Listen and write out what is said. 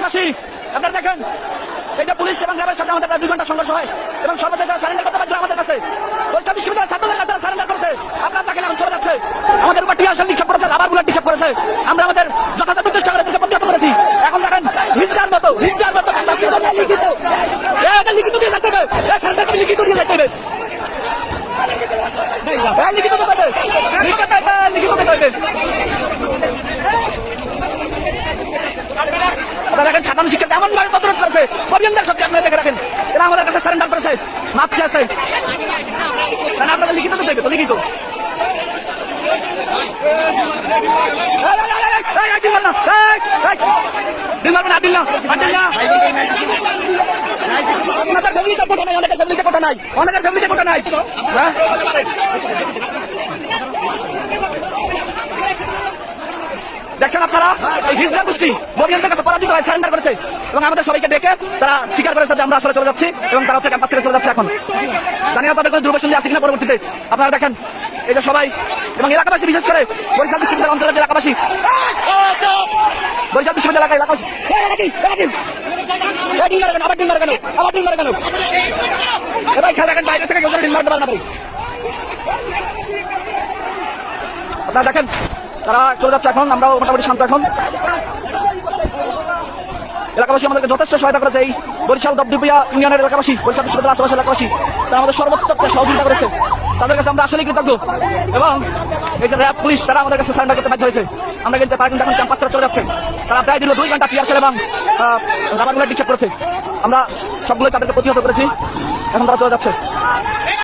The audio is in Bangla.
বরিশালবাসী আপনারা দেখেন এটা পুলিশ এবং র্যাবের সাথে আমাদের প্রায় 2 ঘন্টা সংঘর্ষ হয় এবং সর্বশেষ তারা সারেন্ডার করতে পারছে আমাদের কাছে। বরিশাল বিশ্ববিদ্যালয়ের ছাত্রদের কাছে সারেন্ডার করেছে। আপনারা দেখেন এখন চলে যাচ্ছে, আমাদের উপর টিয়ার শেল নিক্ষেপ করেছে, রাবার বুলেট নিক্ষেপ করেছে। আমরা আমাদের যথাযথ চেষ্টা করে তাদেরকে প্রতিহত করেছি। এখন দেখেন হিজড়ার মতো লিখিত দিয়ে থাকতে হবে, সারেন্ডারকে লিখিত দিয়ে থাকতে হবে, লিখিত দিতে হবে, লিখিত দিতে হবে। দেখেন সাধারণ শিক্ষার্থী এমন ভাবে প্রতিরোধ করেছে, অভিযানদের শক্তি আপনারা দেখে রাখেন, এরা আমাদের কাছে সারেন্ডার করেছে, মাপ চেয়েছে। আপনাদের লিখিত তো দেখবে তো লিখিত অনেকের ফ্যামিলিতে কোটা নাই। দেখছেন আপনারা এই হিজড়া গোষ্ঠী মরিয়ানদের কাছে পরাজিত হয়ে সারেন্ডার করেছে এবং আমাদের সবাইকে ডেকে তারা স্বীকার করেছে যে আমরা আসলে চলে যাচ্ছি এবং তারা হচ্ছে ক্যাম্পাস থেকে চলে যাচ্ছে। এখন জানি না তাদের কোনো দুর্বল আছে কিনা পরবর্তীতে। আপনারা দেখেন এই যে সবাই এবং এলাকাবাসী, বিশেষ করে বরিশাল বিশ্ববিদ্যালয় অঞ্চলের যে এলাকাবাসী, বরিশাল বিশ্ববিদ্যালয় এলাকাবাসী এবার খেয়াল রাখেন বাইরে থেকে কেউ ঢিল মারতে পারে না। আপনারা দেখেন তারা চলে যাচ্ছে। এখন আমরাও মোটামুটি শান্ত। এখন এলাকাবাসী আমাদেরকে যথেষ্ট সহায়তা করেছে। এই বরিশাল দপদপিয়া ইউনিয়নের এলাকাবাসী, বরিশাল বিশ্ববিদ্যালয়ের আশেপাশে এলাকাবাসী, তারা আমাদের সর্বোত্তম সহযোগিতা করেছে। তাদের কাছে আমরা আসলেই কৃতজ্ঞ। এবং এই যে র্যাব পুলিশ, তারা আমাদের কাছে সারেন্ডার করতে বাধ্য হয়েছে। আমরা কিন্তু তারা কিন্তু এখন ক্যাম্পাস থেকে চলে যাচ্ছে। তারা প্রায় দীর্ঘ 2 ঘন্টা টিয়ার শেল এবং রাবার বুলেট নিক্ষেপ করেছে। আমরা সবগুলোই তাদেরকে প্রতিহত করেছি। এখন তারা চলে যাচ্ছে।